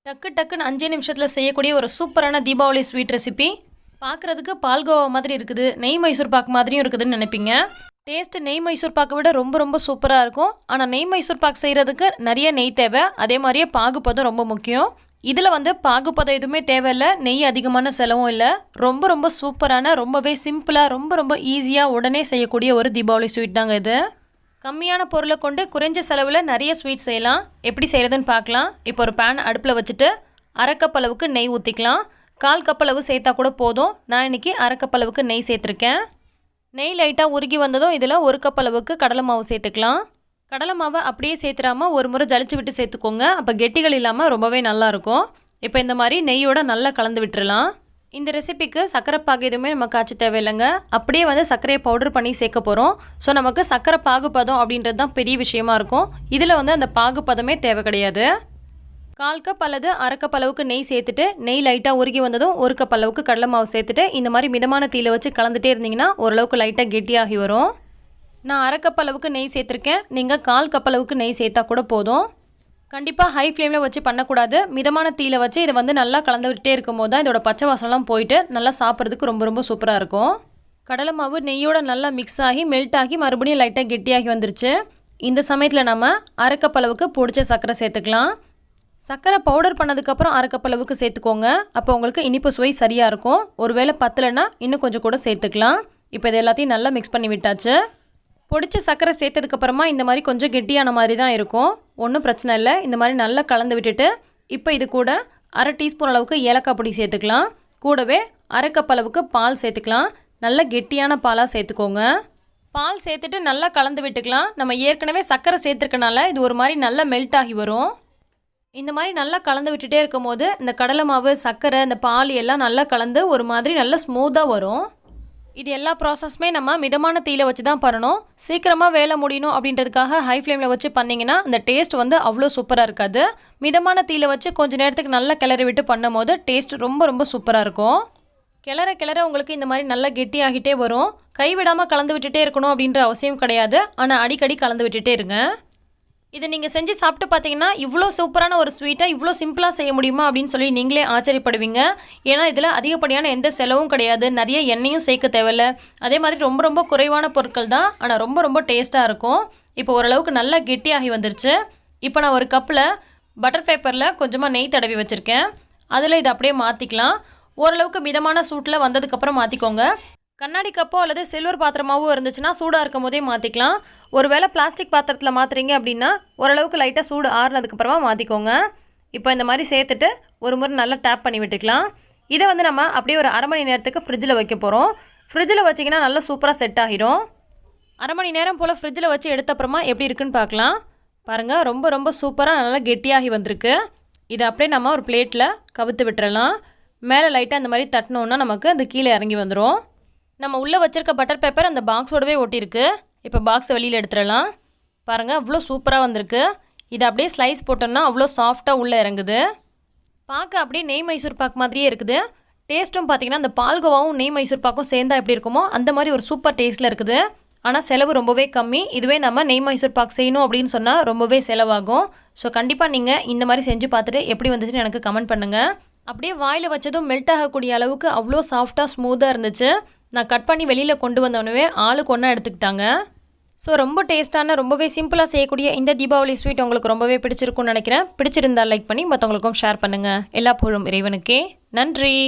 டக்கு டக்குன்னு 5 நிமிஷத்தில் செய்யக்கூடிய ஒரு சூப்பரான தீபாவளி ஸ்வீட் ரெசிபி. பார்க்குறதுக்கு பால்கோவா மாதிரி இருக்குது, நெய் மைசூர் பாக்கு மாதிரியும் இருக்குதுன்னு நினைப்பீங்க. டேஸ்ட்டு நெய் மைசூர் பாக்கை விட ரொம்ப ரொம்ப சூப்பராக இருக்கும். ஆனால் நெய் மைசூர் பாக்கு செய்கிறதுக்கு நிறைய நெய் தேவை, அதே மாதிரியே பாகுப்பதம் ரொம்ப முக்கியம். இதில் பாகுப்பதம் எதுவுமே தேவையில்லை, நெய் அதிகமான செலவும் இல்லை. ரொம்ப ரொம்ப சூப்பரான, ரொம்பவே சிம்பிளாக, ரொம்ப ரொம்ப ஈஸியாக உடனே செய்யக்கூடிய ஒரு தீபாவளி ஸ்வீட் தாங்க இது. கம்மியான பொருளை கொண்டு குறைஞ்ச செலவில் நிறைய ஸ்வீட் செய்யலாம். எப்படி செய்கிறதுன்னு பார்க்கலாம். இப்போ ஒரு பேன் அடுப்பில் வச்சுட்டு 1/2 கப் அளவுக்கு நெய் ஊற்றிக்கலாம். 1/4 கப் அளவு சேர்த்தா கூட போதும். நான் இன்றைக்கி 1/2 கப் அளவுக்கு நெய் சேர்த்துருக்கேன். நெய் லைட்டாக உருகி வந்ததும் இதில் 1 கப் அளவுக்கு கடலை மாவு சேர்த்துக்கலாம். கடலை மாவை அப்படியே சேர்த்துடாமல் ஒரு முறை ஜலிச்சு விட்டு சேர்த்துக்கோங்க, அப்போ கெட்டிகள் இல்லாமல் ரொம்பவே நல்லாயிருக்கும். இப்போ இந்த மாதிரி நெய்யோட நல்லா கலந்து விட்டுறலாம். இந்த ரெசிபிக்கு சர்க்கரை பாகு எதுவுமே நம்ம காய்ச்சி தேவையில்லைங்க, அப்படியே சர்க்கரையை பவுடர் பண்ணி சேர்க்க போகிறோம். ஸோ நமக்கு சர்க்கரை பாகுப்பதம் அப்படின்றது தான் பெரிய விஷயமா இருக்கும். இதில் அந்த பாகுப்பதமே தேவை கிடையாது. 1/4 கப் அல்லது 1/2 கப் அளவுக்கு நெய் சேர்த்துட்டு, நெய் லைட்டாக உருகி வந்ததும் 1 கப் அளவுக்கு கடலை மாவு சேர்த்துட்டு இந்த மாதிரி மிதமான தீயில வச்சு கலந்துகிட்டே இருந்தீங்கன்னா ஓரளவுக்கு லைட்டாக கெட்டியாகி வரும். நான் 1/2 கப் அளவுக்கு நெய் சேர்த்துருக்கேன், நீங்கள் 1/4 கப் அளவுக்கு நெய் சேர்த்தா கூட போதும். கண்டிப்பாக ஹை ஃப்ளேமில் வச்சு பண்ணக்கூடாது, மிதமான தீயில வச்சு இதை நல்லா கலந்து விட்டே இருக்கும் போது தான் இதோட பச்சை வாசம்லாம் போயிட்டு நல்லா சாப்பிட்றதுக்கு ரொம்ப ரொம்ப சூப்பராக இருக்கும். கடலை மாவு நெய்யோட நல்லா மிக்ஸ் ஆகி மெல்ட் ஆகி மறுபடியும் லைட்டாக கெட்டியாகி வந்துருச்சு. இந்த சமயத்தில் நம்ம 1/2 கப் அளவுக்கு பொடிச்ச சர்க்கரை சேர்த்துக்கலாம். சர்க்கரை பவுடர் பண்ணதுக்கப்புறம் 1/2 கப் அளவுக்கு சேர்த்துக்கோங்க, அப்போ உங்களுக்கு இனிப்பு சுவை சரியாக இருக்கும். ஒருவேளை பத்தலைன்னா இன்னும் கொஞ்சம் கூட சேர்த்துக்கலாம். இப்போ இது எல்லாத்தையும் நல்லா மிக்ஸ் பண்ணி விட்டாச்சு. பொடிச்ச சர்க்கரை சேர்த்ததுக்கப்புறமா இந்த மாதிரி கொஞ்சம் கெட்டியான மாதிரி தான் இருக்கும், ஒன்றும் பிரச்சனை இல்லை. இந்த மாதிரி நல்லா கலந்து விட்டுட்டு இப்போ இது கூட 1/2 டீஸ்பூன் அளவுக்கு ஏலக்காய் பொடி சேர்த்துக்கலாம். கூடவே 1/2 கப் அளவுக்கு பால் சேர்த்துக்கலாம். நல்ல கெட்டியான பாலாக சேர்த்துக்கோங்க. பால் சேர்த்துட்டு நல்லா கலந்து விட்டுக்கலாம். நம்ம ஏற்கனவே சர்க்கரை சேர்த்துருக்கனால இது ஒரு மாதிரி நல்லா மெல்ட் ஆகி வரும். இந்த மாதிரி நல்லா கலந்து விட்டுட்டே இருக்கும் போது இந்த கடலை மாவு, சர்க்கரை, இந்த பால் எல்லாம் நல்லா கலந்து ஒரு மாதிரி நல்லா ஸ்மூத்தாக வரும். இது எல்லா ப்ராசஸுமே நம்ம மிதமான தீயில வச்சு தான் பண்ணணும். சீக்கிரமாக வேலை முடியணும் அப்படின்றதுக்காக ஹை ஃப்ளேமில் வச்சு பண்ணிங்கன்னா அந்த டேஸ்ட் அவ்வளோ சூப்பராக இருக்காது. மிதமான தீயில வச்சு கொஞ்சம் நேரத்துக்கு நல்லா கிளறி விட்டு பண்ணும் போது டேஸ்ட் ரொம்ப ரொம்ப சூப்பராக இருக்கும். கிளற கிளற உங்களுக்கு இந்த மாதிரி நல்லா கெட்டியாகிட்டே வரும். கைவிடாமல் கலந்து விட்டுட்டே இருக்கணும் அப்படின்ற அவசியம் கிடையாது, ஆனால் அடிக்கடி கலந்து விட்டுட்டே இருங்க. இதை நீங்கள் செஞ்சு சாப்பிட்டு பார்த்தீங்கன்னா இவ்வளோ சூப்பரான ஒரு ஸ்வீட்டை இவ்வளோ சிம்பிளாக செய்ய முடியுமா அப்படின்னு சொல்லி நீங்களே ஆச்சரியப்படுவீங்க. ஏன்னா இதில் அதிகப்படியான எந்த செலவும் கிடையாது, நிறைய எண்ணெயும் சேர்க்க தேவையில்ல. அதே மாதிரி ரொம்ப ரொம்ப குறைவான பொருட்கள் தான், ஆனால் ரொம்ப ரொம்ப டேஸ்ட்டாக இருக்கும். இப்போ ஓரளவுக்கு நல்லா கெட்டியாகி வந்துருச்சு. இப்போ நான் ஒரு கப்பில் பட்டர் பேப்பரில் கொஞ்சமாக நெய் தடவி வச்சுருக்கேன், அதில் இதை அப்படியே மாற்றிக்கலாம். ஓரளவுக்கு மிதமான சூட்டில் வந்ததுக்கப்புறம் மாற்றிக்கோங்க. கண்ணாடி கப்போ அல்லது சில்வர் பாத்திரமாகவும் இருந்துச்சுன்னா சூடாக இருக்கும் போதே மாற்றிக்கலாம். ஒருவேளை பிளாஸ்டிக் பாத்திரத்தில் மாற்றுறீங்க அப்படின்னா ஓரளவுக்கு லைட்டாக சூடு ஆறுனதுக்கப்புறமா மாற்றிக்கோங்க. இப்போ இந்த மாதிரி சேர்த்துட்டு ஒரு முறை நல்லா டேப் பண்ணி விட்டுக்கலாம். இதை நம்ம அப்படியே ஒரு 1/2 மணி நேரத்துக்கு ஃப்ரிட்ஜில் வைக்க போகிறோம். ஃப்ரிட்ஜில் வச்சிங்கன்னா நல்லா சூப்பராக செட் ஆகிடும். 1/2 மணி நேரம் போல் ஃப்ரிட்ஜில் வச்சு எடுத்தப்புறமா எப்படி இருக்குன்னு பார்க்கலாம். பாருங்கள், ரொம்ப ரொம்ப சூப்பராக நல்லா கெட்டியாகி வந்திருக்கு. இதை அப்படியே நம்ம ஒரு பிளேட்டில் கவுத்து விட்டுறலாம். மேலே லைட்டாக இந்த மாதிரி தட்டினோன்னா நமக்கு அந்த கீழே இறங்கி வந்துடும். நம்ம உள்ளே வச்சுருக்க பட்டர் பேப்பர் அந்த பாக்ஸோடவே ஒட்டியிருக்கு. இப்போ பாக்ஸை வெளியில் எடுத்துடலாம். பாருங்கள், அவ்வளோ சூப்பராக வந்திருக்கு. இதை அப்படியே ஸ்லைஸ் போட்டோம்னா அவ்வளோ சாஃப்டாக உள்ளே இறங்குது. பார்க்க அப்படியே நெய் மைசூர் பாக்கு மாதிரியே இருக்குது. டேஸ்ட்டும் பார்த்திங்கன்னா அந்த பால்கோவாவும் நெய் மைசூர் பாக்கும் சேர்ந்தா எப்படி இருக்குமோ அந்த மாதிரி ஒரு சூப்பர் டேஸ்ட்டில் இருக்குது. ஆனால் செலவு ரொம்பவே கம்மி. இதுவே நம்ம நெய் மைசூர் பாக்கு செய்யணும் அப்படின்னு சொன்னால் ரொம்பவே செலவாகும். ஸோ கண்டிப்பாக நீங்கள் இந்த மாதிரி செஞ்சு பார்த்துட்டு எப்படி வந்துச்சுன்னு எனக்கு கமெண்ட் பண்ணுங்கள். அப்படியே வாயில் வச்சதும் மெல்ட் ஆகக்கூடிய அளவுக்கு அவ்வளோ சாஃப்டாக ஸ்மூத்தாக இருந்துச்சு. நான் கட் பண்ணி வெளியில் கொண்டு வந்தோடனே ஆளுக்கு ஒன்றா எடுத்துக்கிட்டாங்க. ஸோ ரொம்ப டேஸ்ட்டான, ரொம்பவே சிம்பிளாக செய்யக்கூடிய இந்த தீபாவளி ஸ்வீட் உங்களுக்கு ரொம்பவே பிடிச்சிருக்கும்னு நினைக்கிறேன். பிடிச்சிருந்தால் லைக் பண்ணி மற்றவங்களுக்கும் ஷேர் பண்ணுங்கள். எல்லா புகழும் இறைவனுக்கே. நன்றி.